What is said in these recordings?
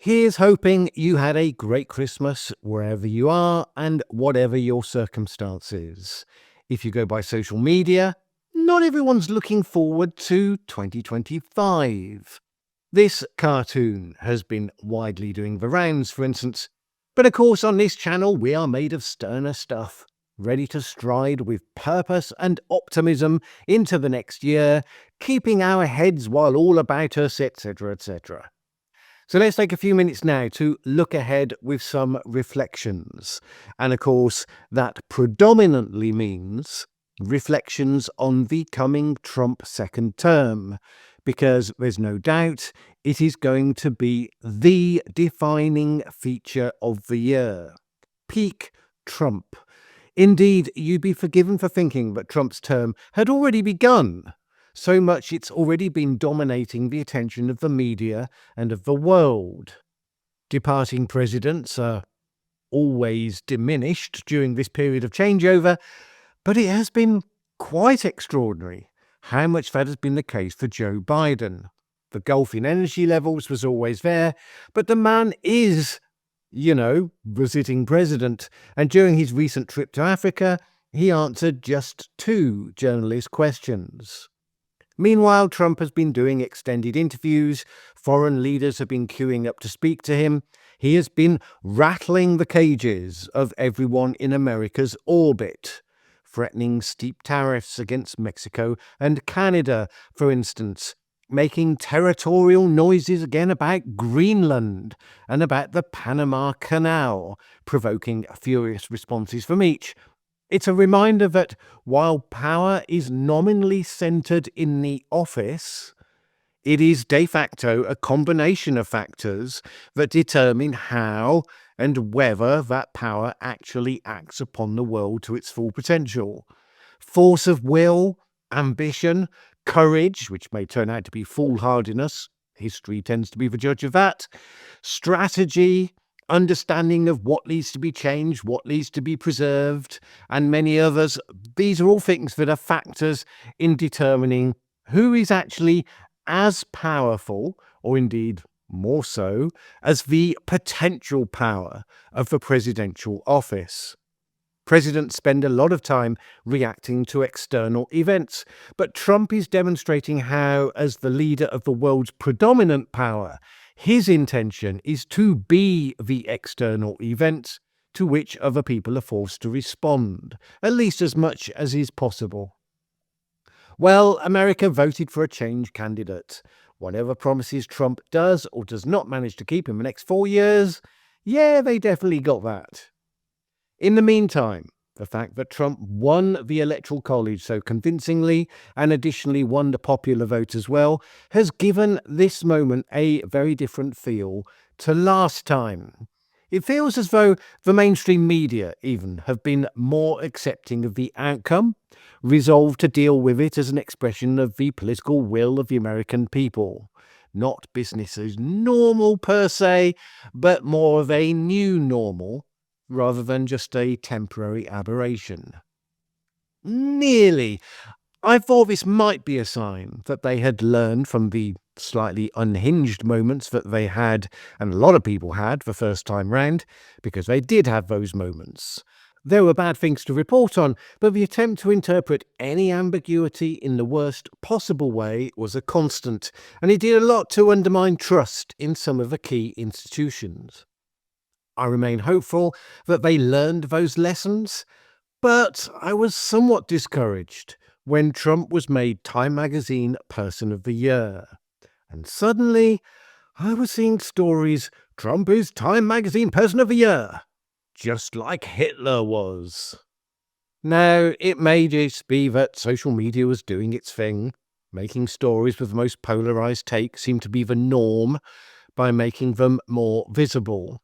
Here's hoping you had a great Christmas wherever you are and whatever your circumstances. If you go by social media, not everyone's looking forward to 2025. This cartoon has been widely doing the rounds, for instance. But of course, on this channel, we are made of sterner stuff, ready to stride with purpose and optimism into the next year, keeping our heads while all about us, etc., etc. So let's take a few minutes now to look ahead with some reflections. And of course, that predominantly means reflections on the coming Trump second term, because there's no doubt it is going to be the defining feature of the year. Peak Trump. Indeed, you'd be forgiven for thinking that Trump's term had already begun. So much it's already been dominating the attention of the media and of the world. Departing presidents are always diminished during this period of changeover, but it has been quite extraordinary how much that has been the case for Joe Biden. The gulf in energy levels was always there, but the man is, the sitting president, and during his recent trip to Africa, he answered just 2 journalist questions. Meanwhile, Trump has been doing extended interviews, foreign leaders have been queuing up to speak to him, he has been rattling the cages of everyone in America's orbit, threatening steep tariffs against Mexico and Canada, for instance, making territorial noises again about Greenland and about the Panama Canal, provoking furious responses from each. It's a reminder that while power is nominally centred in the office, it is de facto a combination of factors that determine how and whether that power actually acts upon the world to its full potential. Force of will, ambition, courage, which may turn out to be foolhardiness, history tends to be the judge of that, strategy, understanding of what needs to be changed, what needs to be preserved, and many others. These are all things that are factors in determining who is actually as powerful, or indeed more so, as the potential power of the presidential office. Presidents spend a lot of time reacting to external events, but Trump is demonstrating how, as the leader of the world's predominant power, his intention is to be the external event to which other people are forced to respond, at least as much as is possible. Well, America voted for a change candidate. Whatever promises Trump does or does not manage to keep in the next 4 years, yeah, they definitely got that. In the meantime, the fact that Trump won the Electoral College so convincingly and additionally won the popular vote as well has given this moment a very different feel to last time. It feels as though the mainstream media even have been more accepting of the outcome, resolved to deal with it as an expression of the political will of the American people. Not business as normal per se, but more of a new normal, rather than just a temporary aberration. Nearly. I thought this might be a sign that they had learned from the slightly unhinged moments that they had, and a lot of people had, the first time round, because they did have those moments. There were bad things to report on, but the attempt to interpret any ambiguity in the worst possible way was a constant, and it did a lot to undermine trust in some of the key institutions. I remain hopeful that they learned those lessons, but I was somewhat discouraged when Trump was made Time Magazine Person of the Year. And suddenly, I was seeing stories, Trump is Time Magazine Person of the Year, just like Hitler was. Now, it may just be that social media was doing its thing, making stories with the most polarised take seem to be the norm by making them more visible.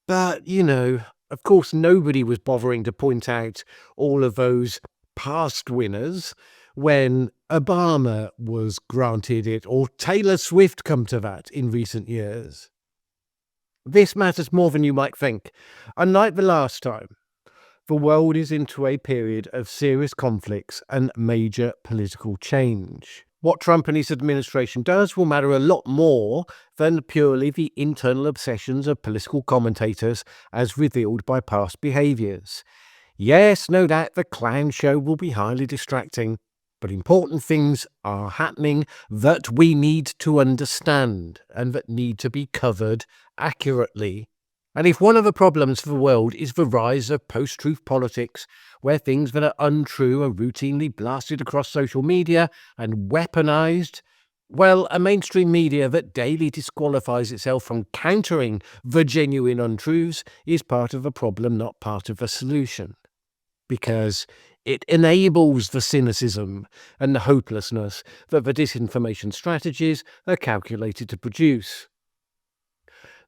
But, of course, nobody was bothering to point out all of those past winners when Obama was granted it, or Taylor Swift come to that in recent years. This matters more than you might think. Unlike the last time, the world is into a period of serious conflicts and major political change. What Trump and his administration does will matter a lot more than purely the internal obsessions of political commentators as revealed by past behaviours. Yes, no doubt the clown show will be highly distracting, but important things are happening that we need to understand and that need to be covered accurately. And if one of the problems for the world is the rise of post-truth politics, where things that are untrue are routinely blasted across social media and weaponized, well, a mainstream media that daily disqualifies itself from countering the genuine untruths is part of the problem, not part of the solution. Because it enables the cynicism and the hopelessness that the disinformation strategies are calculated to produce.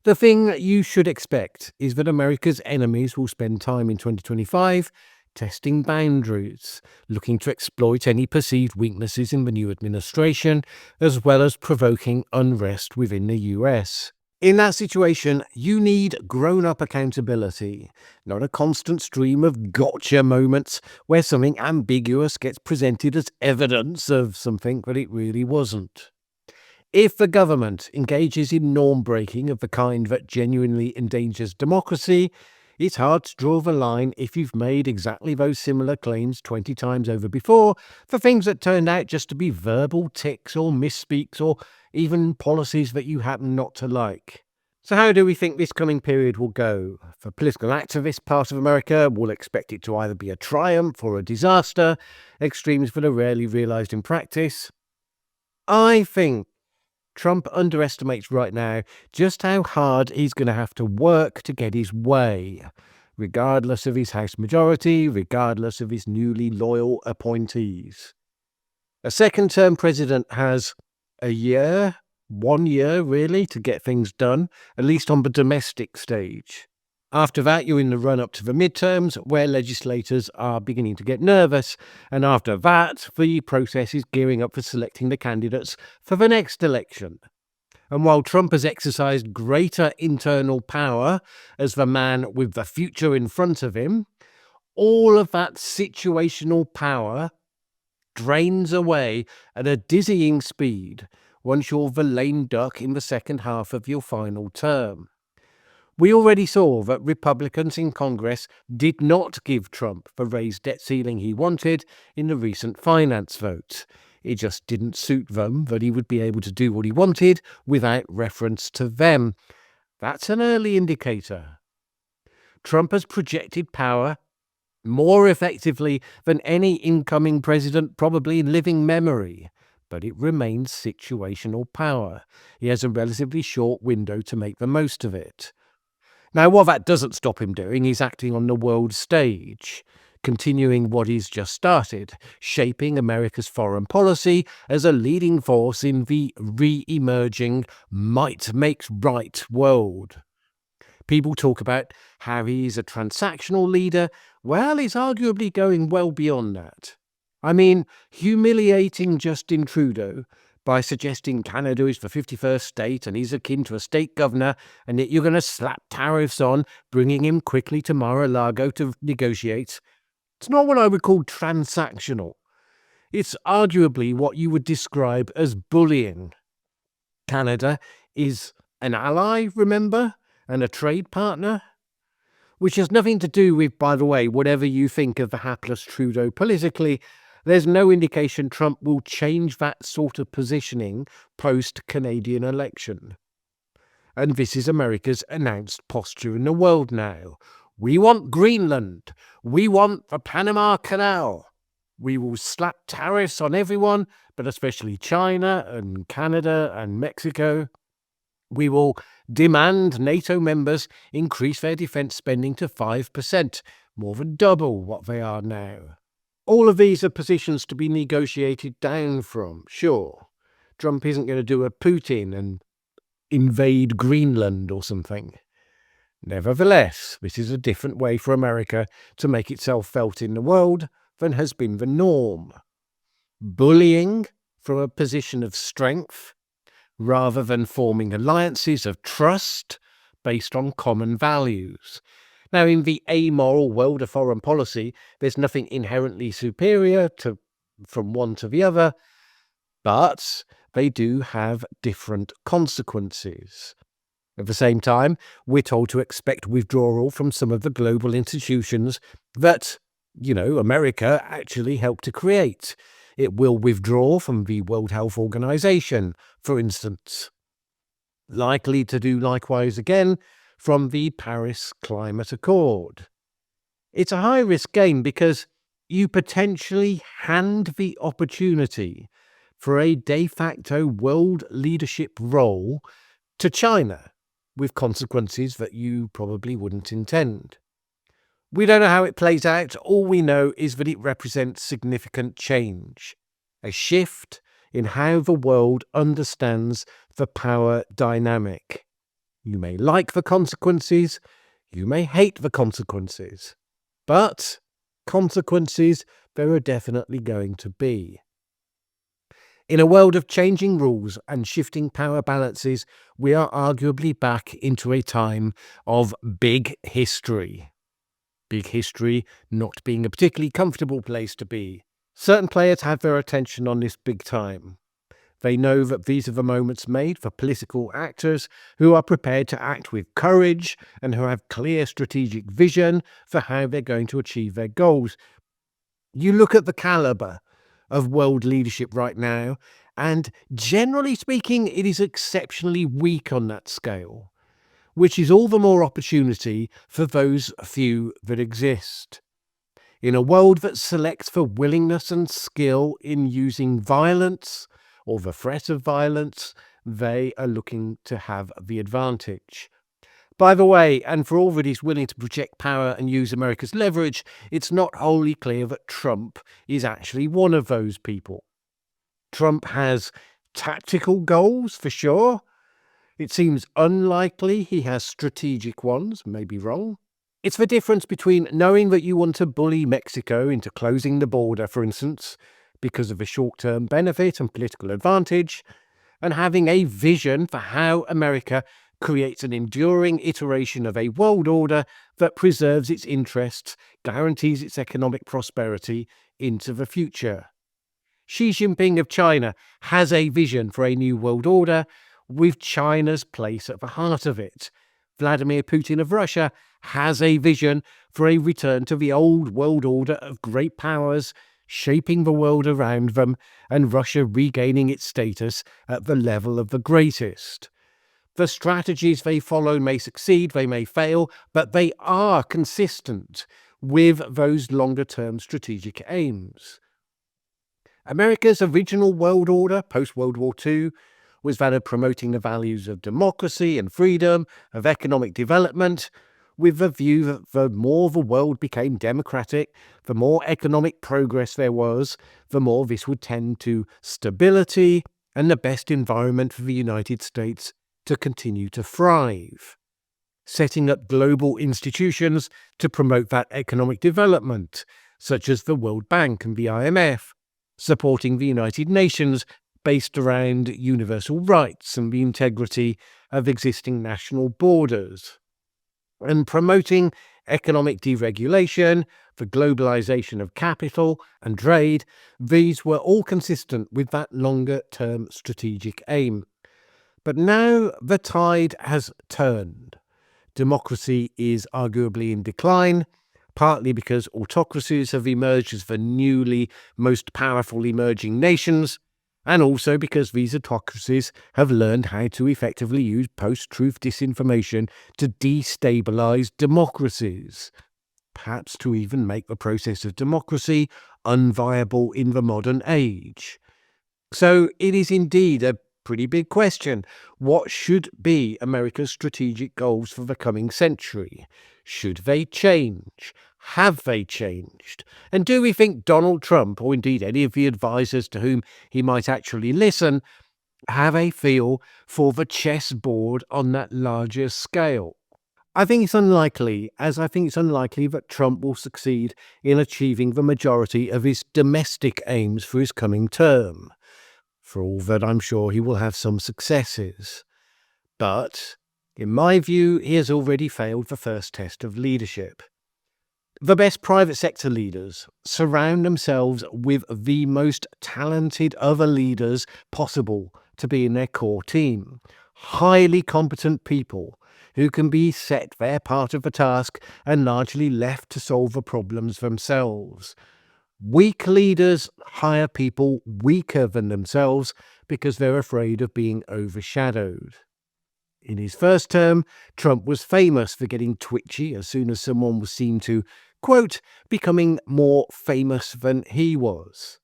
The thing you should expect is that America's enemies will spend time in 2025 testing boundaries, looking to exploit any perceived weaknesses in the new administration, as well as provoking unrest within the US. In that situation, you need grown-up accountability, not a constant stream of gotcha moments where something ambiguous gets presented as evidence of something that it really wasn't. If the government engages in norm-breaking of the kind that genuinely endangers democracy, it's hard to draw the line if you've made exactly those similar claims 20 times over before for things that turned out just to be verbal tics or misspeaks or even policies that you happen not to like. So how do we think this coming period will go? For political activists, part of America will expect it to either be a triumph or a disaster, extremes that are rarely realised in practice. I think Trump underestimates right now just how hard he's going to have to work to get his way, regardless of his House majority, regardless of his newly loyal appointees. A second-term president has a year, 1 year really, to get things done, at least on the domestic stage. After that, you're in the run-up to the midterms, where legislators are beginning to get nervous, and after that, the process is gearing up for selecting the candidates for the next election. And while Trump has exercised greater internal power as the man with the future in front of him, all of that situational power drains away at a dizzying speed once you're the lame duck in the second half of your final term. We already saw that Republicans in Congress did not give Trump the raised debt ceiling he wanted in the recent finance vote. It just didn't suit them that he would be able to do what he wanted without reference to them. That's an early indicator. Trump has projected power more effectively than any incoming president probably in living memory, but it remains situational power. He has a relatively short window to make the most of it. Now, what that doesn't stop him doing is acting on the world stage, continuing what he's just started, shaping America's foreign policy as a leading force in the re-emerging might makes right world. People talk about how he's a transactional leader. Well, he's arguably going well beyond that. I mean, humiliating Justin Trudeau by suggesting Canada is the 51st state and he's akin to a state governor and that you're going to slap tariffs on, bringing him quickly to Mar-a-Lago to negotiate. It's not what I would call transactional. It's arguably what you would describe as bullying. Canada is an ally, remember, and a trade partner, which has nothing to do with, by the way, whatever you think of the hapless Trudeau politically. There's no indication Trump will change that sort of positioning post-Canadian election. And this is America's announced posture in the world now. We want Greenland. We want the Panama Canal. We will slap tariffs on everyone, but especially China and Canada and Mexico. We will demand NATO members increase their defence spending to 5%, more than double what they are now. All of these are positions to be negotiated down from, sure. Trump isn't going to do a Putin and invade Greenland or something. Nevertheless, this is a different way for America to make itself felt in the world than has been the norm. Bullying from a position of strength, rather than forming alliances of trust based on common values. Now, in the amoral world of foreign policy, there's nothing inherently superior from one to the other, but they do have different consequences. At the same time, we're told to expect withdrawal from some of the global institutions that, America actually helped to create. It will withdraw from the World Health Organization, for instance. Likely to do likewise again from the Paris Climate Accord. It's a high-risk game because you potentially hand the opportunity for a de facto world leadership role to China, with consequences that you probably wouldn't intend. We don't know how it plays out. All we know is that it represents significant change, a shift in how the world understands the power dynamic. You may like the consequences, you may hate the consequences, but consequences there are definitely going to be. In a world of changing rules and shifting power balances, we are arguably back into a time of big history. Big history not being a particularly comfortable place to be. Certain players have their attention on this big time. They know that these are the moments made for political actors who are prepared to act with courage and who have clear strategic vision for how they're going to achieve their goals. You look at the caliber of world leadership right now, and generally speaking, it is exceptionally weak on that scale, which is all the more opportunity for those few that exist. In a world that selects for willingness and skill in using violence or the threat of violence, they are looking to have the advantage. By the way, and for all that he's willing to project power and use America's leverage, it's not wholly clear that Trump is actually one of those people. Trump has tactical goals, for sure. It seems unlikely he has strategic ones, maybe wrong. It's the difference between knowing that you want to bully Mexico into closing the border, for instance, because of a short-term benefit and political advantage, and having a vision for how America creates an enduring iteration of a world order that preserves its interests, guarantees its economic prosperity into the future. Xi Jinping of China has a vision for a new world order, with China's place at the heart of it. Vladimir Putin of Russia has a vision for a return to the old world order of great powers shaping the world around them, and Russia regaining its status at the level of the greatest. The strategies they follow may succeed, they may fail, but they are consistent with those longer-term strategic aims. America's original world order, post-World War II, was that of promoting the values of democracy and freedom, of economic development, with the view that the more the world became democratic, the more economic progress there was, the more this would tend to stability and the best environment for the United States to continue to thrive. Setting up global institutions to promote that economic development, such as the World Bank and the IMF, supporting the United Nations based around universal rights and the integrity of existing national borders, and promoting economic deregulation, the globalization of capital and trade. These were all consistent with that longer-term strategic aim. But now the tide has turned. Democracy is arguably in decline, partly because autocracies have emerged as the newly most powerful emerging nations, and also because these autocracies have learned how to effectively use post-truth disinformation to destabilize democracies, perhaps to even make the process of democracy unviable in the modern age. So it is indeed a pretty big question. What should be America's strategic goals for the coming century? Should they change? Have they changed? And do we think Donald Trump, or indeed any of the advisors to whom he might actually listen, have a feel for the chessboard on that larger scale? I think it's unlikely, as I think it's unlikely that Trump will succeed in achieving the majority of his domestic aims for his coming term. For all that, I'm sure he will have some successes. But, in my view, he has already failed the first test of leadership. The best private sector leaders surround themselves with the most talented other leaders possible to be in their core team. Highly competent people who can be set their part of the task and largely left to solve the problems themselves. Weak leaders hire people weaker than themselves because they're afraid of being overshadowed. In his first term, Trump was famous for getting twitchy as soon as someone was seen to, quote, becoming more famous than he was.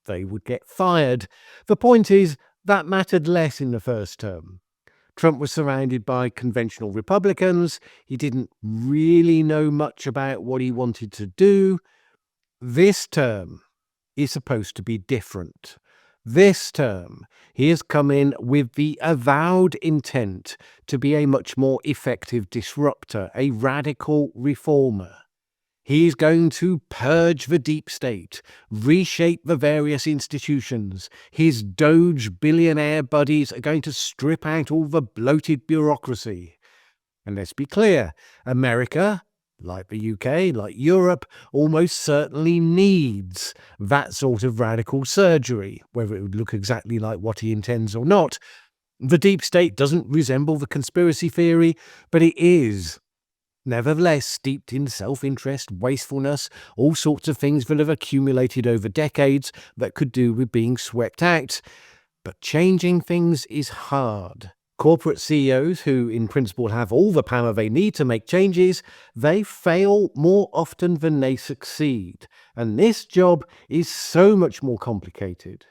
They would get fired. The point is, that mattered less in the first term. Trump was surrounded by conventional Republicans. He didn't really know much about what he wanted to do. This term is supposed to be different. This term, he has come in with the avowed intent to be a much more effective disruptor, a radical reformer. He's going to purge the deep state, reshape the various institutions. His Doge billionaire buddies are going to strip out all the bloated bureaucracy. And let's be clear, America, like the UK, like Europe, almost certainly needs that sort of radical surgery, whether it would look exactly like what he intends or not. The deep state doesn't resemble the conspiracy theory, but it is nevertheless steeped in self-interest, wastefulness, all sorts of things that have accumulated over decades that could do with being swept out. But changing things is hard. Corporate CEOs, who in principle have all the power they need to make changes, they fail more often than they succeed. And this job is so much more complicated.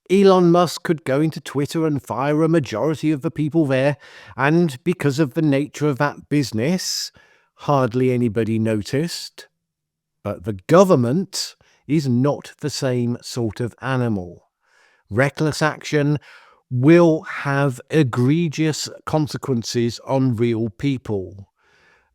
Elon Musk could go into Twitter and fire a majority of the people there, and because of the nature of that business, hardly anybody noticed. But the government is not the same sort of animal. Reckless action will have egregious consequences on real people.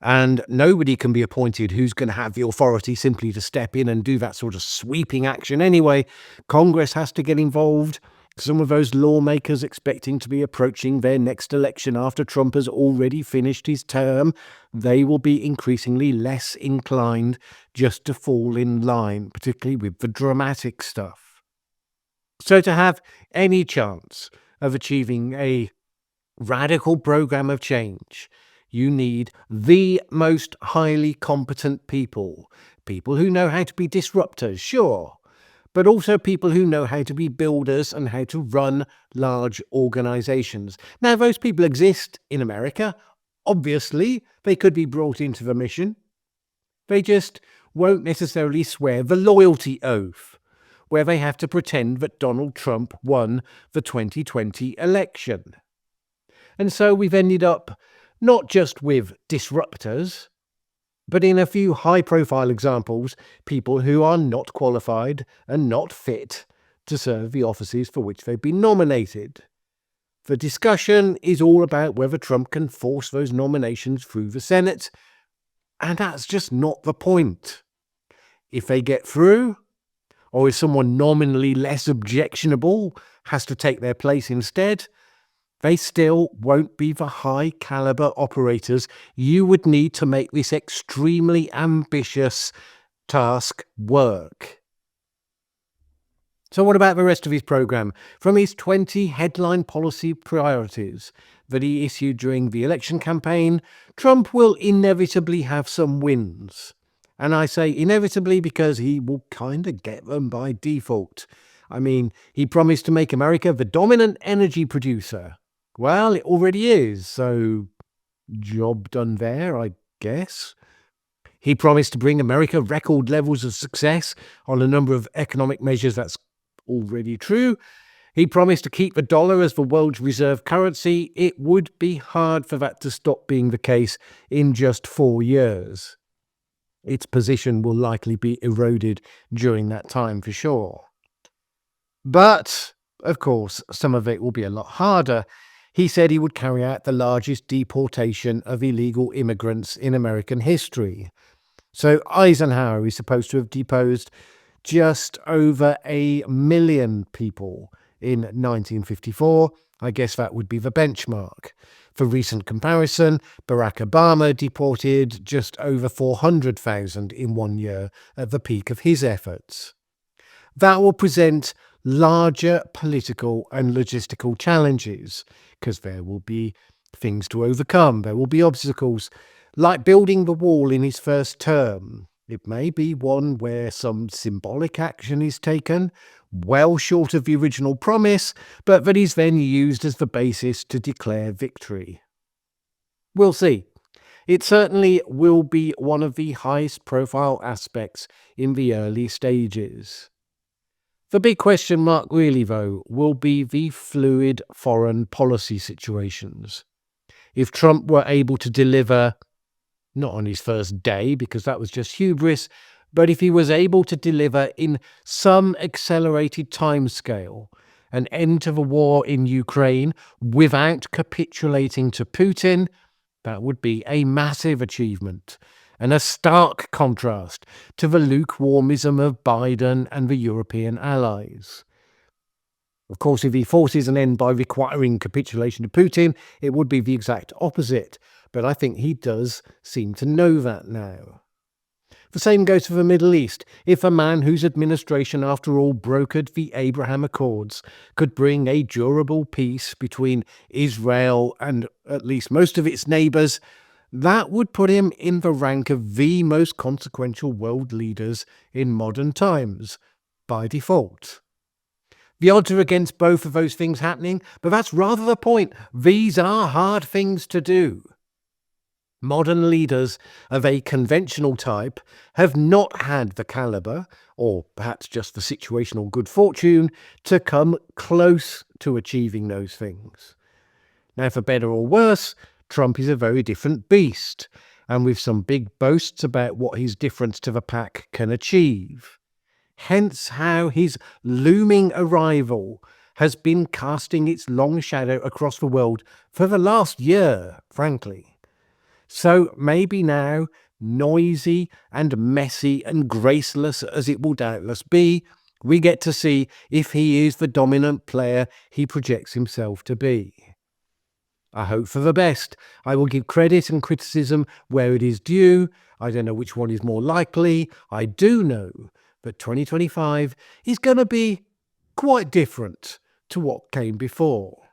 And nobody can be appointed who's going to have the authority simply to step in and do that sort of sweeping action anyway. Congress has to get involved. Some of those lawmakers expecting to be approaching their next election after Trump has already finished his term, they will be increasingly less inclined just to fall in line, particularly with the dramatic stuff. So to have any chance of achieving a radical program of change, you need the most highly competent people. People who know how to be disruptors, sure, but also people who know how to be builders and how to run large organizations. Now, those people exist in America. Obviously, they could be brought into the mission. They just won't necessarily swear the loyalty oath, where they have to pretend that Donald Trump won the 2020 election. And so we've ended up not just with disruptors, but in a few high-profile examples, people who are not qualified and not fit to serve the offices for which they've been nominated. The discussion is all about whether Trump can force those nominations through the Senate, and that's just not the point. If they get through, or if someone nominally less objectionable has to take their place instead, they still won't be the high-caliber operators you would need to make this extremely ambitious task work. So what about the rest of his program? From his 20 headline policy priorities that he issued during the election campaign, Trump will inevitably have some wins. And I say inevitably because he will kind of get them by default. I mean, he promised to make America the dominant energy producer. Well, it already is, so job done there, I guess. He promised to bring America record levels of success on a number of economic measures. That's already true. He promised to keep the dollar as the world's reserve currency. It would be hard for that to stop being the case in just 4 years. Its position will likely be eroded during that time for sure. But, of course, some of it will be a lot harder. He said he would carry out the largest deportation of illegal immigrants in American history. So Eisenhower is supposed to have deposed just over 1 million people in 1954. I guess that would be the benchmark. For recent comparison, Barack Obama deported just over 400,000 in 1 year at the peak of his efforts. That will present larger political and logistical challenges, because there will be things to overcome, there will be obstacles, like building the wall in his first term. It may be one where some symbolic action is taken, well short of the original promise, but that is then used as the basis to declare victory. We'll see. It certainly will be one of the highest profile aspects in the early stages. The big question mark really, though, will be the fluid foreign policy situations. If Trump were able to deliver, not on his first day, because that was just hubris, but if he was able to deliver in some accelerated timescale an end to the war in Ukraine without capitulating to Putin, that would be a massive achievement and a stark contrast to the lukewarmism of Biden and the European allies. Of course, if he forces an end by requiring capitulation to Putin, it would be the exact opposite, but I think he does seem to know that now. The same goes for the Middle East. If a man whose administration, after all, brokered the Abraham Accords could bring a durable peace between Israel and at least most of its neighbours, that would put him in the rank of the most consequential world leaders in modern times, by default. The odds are against both of those things happening, but that's rather the point. These are hard things to do. Modern leaders of a conventional type have not had the calibre, or perhaps just the situational good fortune, to come close to achieving those things. Now, for better or worse, Trump is a very different beast, and with some big boasts about what his difference to the pack can achieve. Hence how his looming arrival has been casting its long shadow across the world for the last year, frankly. So maybe now, noisy and messy and graceless as it will doubtless be, we get to see if he is the dominant player he projects himself to be. I hope for the best. I will give credit and criticism where it is due. I don't know which one is more likely. I do know that 2025 is going to be quite different to what came before.